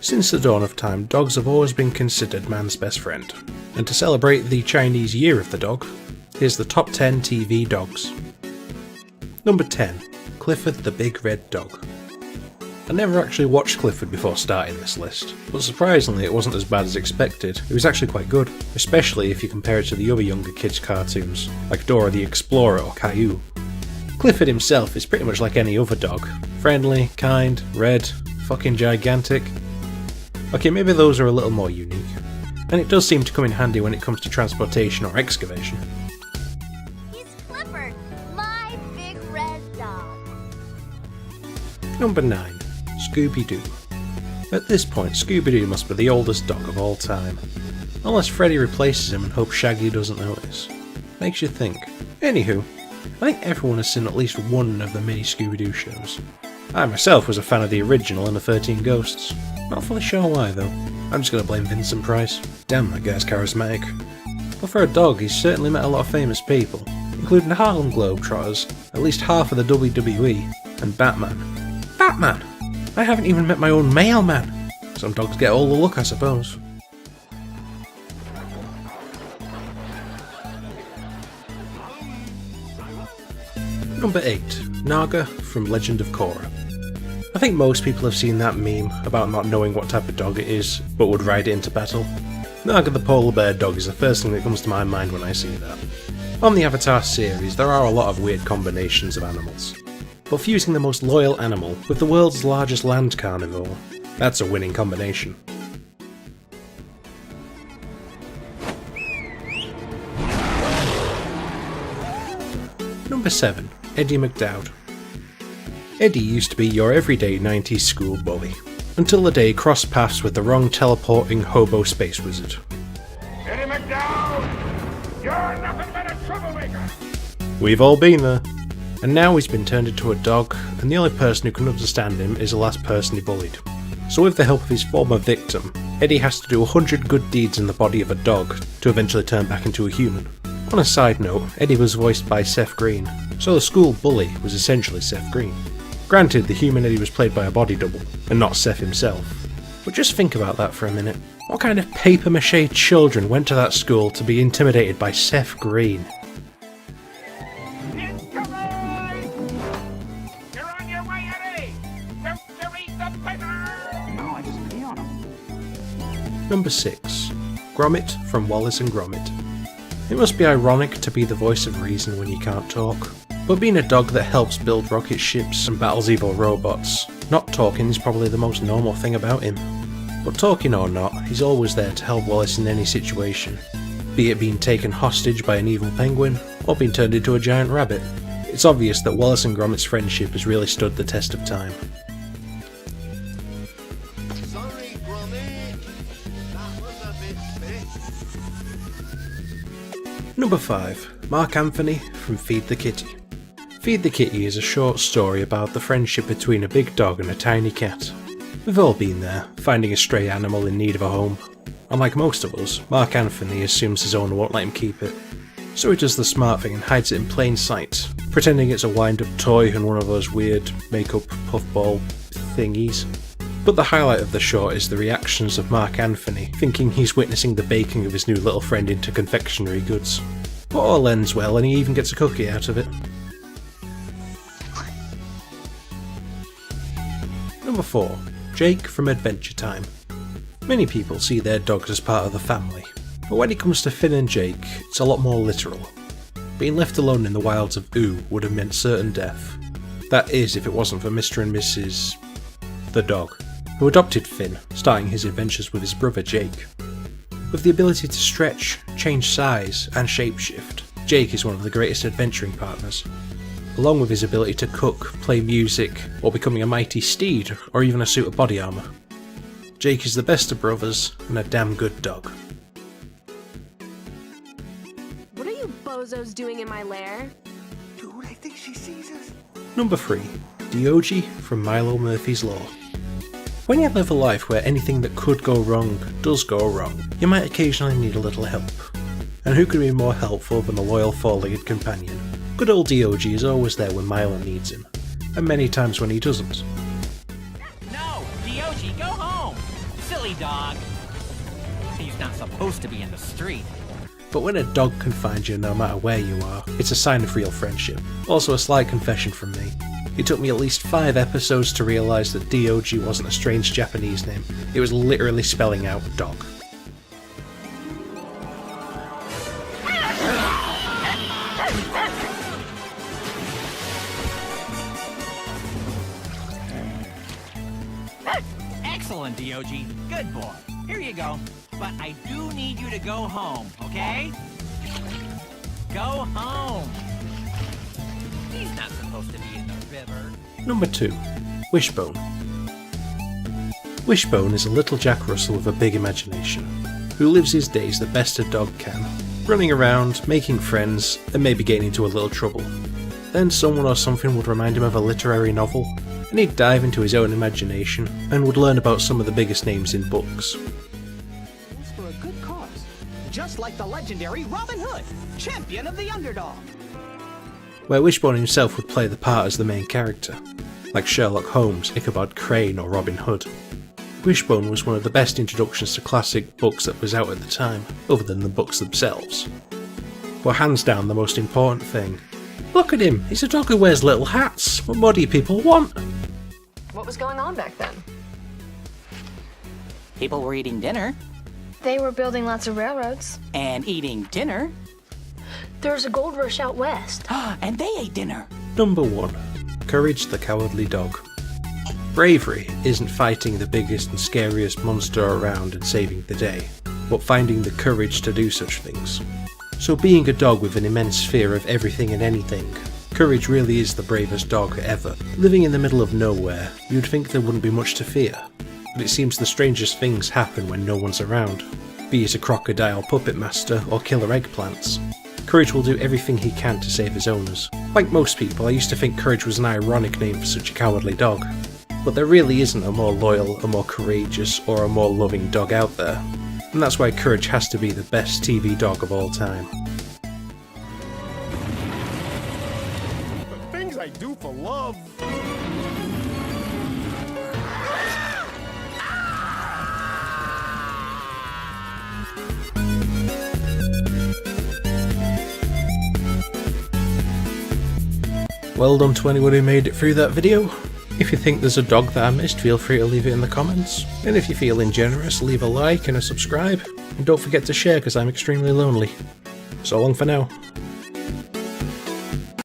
Since the dawn of time, dogs have always been considered man's best friend. And to celebrate the Chinese Year of the Dog, here's the top 10 TV dogs. Number 10. Clifford the Big Red Dog. I never actually watched Clifford before starting this list, but surprisingly it wasn't as bad as expected. It was actually quite good, especially if you compare it to the other younger kids' cartoons, like Dora the Explorer or Caillou. Clifford himself is pretty much like any other dog. Friendly, kind, red, fucking gigantic. Okay, maybe those are a little more unique. And it does seem to come in handy when it comes to transportation or excavation. He's Clifford, my big red dog. Number 9. ScoobyDoo. At this point, ScoobyDoo must be the oldest dog of all time. Unless Freddy replaces him and hopes Shaggy doesn't notice. Makes you think. Anywho, I think everyone has seen at least one of the mini Scooby-Doo shows. I myself was a fan of the original and the 13 Ghosts. Not fully sure why though. I'm just gonna blame Vincent Price. Damn, that guy's charismatic. But for a dog, he's certainly met a lot of famous people, including the Harlem Globetrotters, at least half of the WWE, and Batman. Batman! I haven't even met my own mailman! Some dogs get all the look, I suppose. Number 8. Naga from Legend of Korra. I think most people have seen that meme about not knowing what type of dog it is, but would ride it into battle. Naga the polar bear dog is the first thing that comes to my mind when I see that. On the Avatar series, there are a lot of weird combinations of animals, but fusing the most loyal animal with the world's largest land carnivore, that's a winning combination. Number 7. Eddie McDowell. Eddie used to be your everyday 90s school bully, until the day he crossed paths with the wrong teleporting hobo space wizard. Eddie McDowell! You're nothing but a troublemaker! We've all been there. And now he's been turned into a dog, and the only person who can understand him is the last person he bullied. So with the help of his former victim, Eddie has to do 100 good deeds in the body of a dog to eventually turn back into a human. On a side note, Eddie was voiced by Seth Green, so the school bully was essentially Seth Green. Granted, the human Eddie was played by a body double, and not Seth himself. But just think about that for a minute. What kind of papier-mâché children went to that school to be intimidated by Seth Green? Incoming! You're on your way, Eddie! Don't you read the paper? No, I just pee on him. Number 6. Grommet from Wallace and Gromit. It must be ironic to be the voice of reason when you can't talk, but being a dog that helps build rocket ships and battles evil robots, not talking is probably the most normal thing about him. But talking or not, he's always there to help Wallace in any situation, be it being taken hostage by an evil penguin, or being turned into a giant rabbit. It's obvious that Wallace and Gromit's friendship has really stood the test of time. Sorry, Grommet. That was a bit thick. Number 5. Marc Anthony from Feed the Kitty. Feed the Kitty is a short story about the friendship between a big dog and a tiny cat. We've all been there, finding a stray animal in need of a home. Unlike most of us, Marc Anthony assumes his owner won't let him keep it. So he does the smart thing and hides it in plain sight, pretending it's a wind-up toy and one of those weird make-up puffball thingies. But the highlight of the short is the reactions of Marc Anthony, thinking he's witnessing the baking of his new little friend into confectionery goods. But all ends well, and he even gets a cookie out of it. Number 4. Jake from Adventure Time. Many people see their dogs as part of the family, but when it comes to Finn and Jake, it's a lot more literal. Being left alone in the wilds of Ooh would have meant certain death. That is, if it wasn't for Mr. and Mrs. the dog, who adopted Finn, starting his adventures with his brother Jake. With the ability to stretch, change size, and shapeshift, Jake is one of the greatest adventuring partners. Along with his ability to cook, play music, or becoming a mighty steed, or even a suit of body armour. Jake is the best of brothers, and a damn good dog. What are you bozos doing in my lair? Dude, I think she sees us. Number 3. Diogi from Milo Murphy's Law. When you live a life where anything that could go wrong does go wrong, you might occasionally need a little help. And who could be more helpful than a loyal four-legged companion? Good old Diogi is always there when Milo needs him, and many times when he doesn't. No, Diogi, go home! Silly dog. He's not supposed to be in the street. But when a dog can find you no matter where you are, it's a sign of real friendship. Also a slight confession from me. It took me at least 5 episodes to realise that DOG wasn't a strange Japanese name, it was literally spelling out dog. Excellent, DOG. Good boy. Here you go. But I do need you to go home, okay? Go home. He's not supposed to be in the river. Number 2. Wishbone. Wishbone is a little Jack Russell with a big imagination, who lives his days the best a dog can, running around, making friends, and maybe getting into a little trouble. Then someone or something would remind him of a literary novel, and he'd dive into his own imagination, and would learn about some of the biggest names in books. It's for a good cause. Just like the legendary Robin Hood, champion of the underdog. Where Wishbone himself would play the part as the main character, like Sherlock Holmes, Ichabod Crane or Robin Hood. Wishbone was one of the best introductions to classic books that was out at the time, other than the books themselves. But hands down the most important thing. Look at him, he's a dog who wears little hats. What more do you people want? What was going on back then? People were eating dinner. They were building lots of railroads. And eating dinner. There was a gold rush out west. And they ate dinner. Number 1. Courage the Cowardly Dog. Bravery isn't fighting the biggest and scariest monster around and saving the day, but finding the courage to do such things. So being a dog with an immense fear of everything and anything, Courage really is the bravest dog ever. Living in the middle of nowhere, you'd think there wouldn't be much to fear, but it seems the strangest things happen when no one's around, be it a crocodile puppet master or killer eggplants. Courage will do everything he can to save his owners. Like most people, I used to think Courage was an ironic name for such a cowardly dog, but there really isn't a more loyal, a more courageous, or a more loving dog out there, and that's why Courage has to be the best TV dog of all time. The things I do for love. Well done to anyone who made it through that video. If you think there's a dog that I missed, feel free to leave it in the comments. And if you're feeling generous, leave a like and a subscribe. And don't forget to share because I'm extremely lonely. So long for now.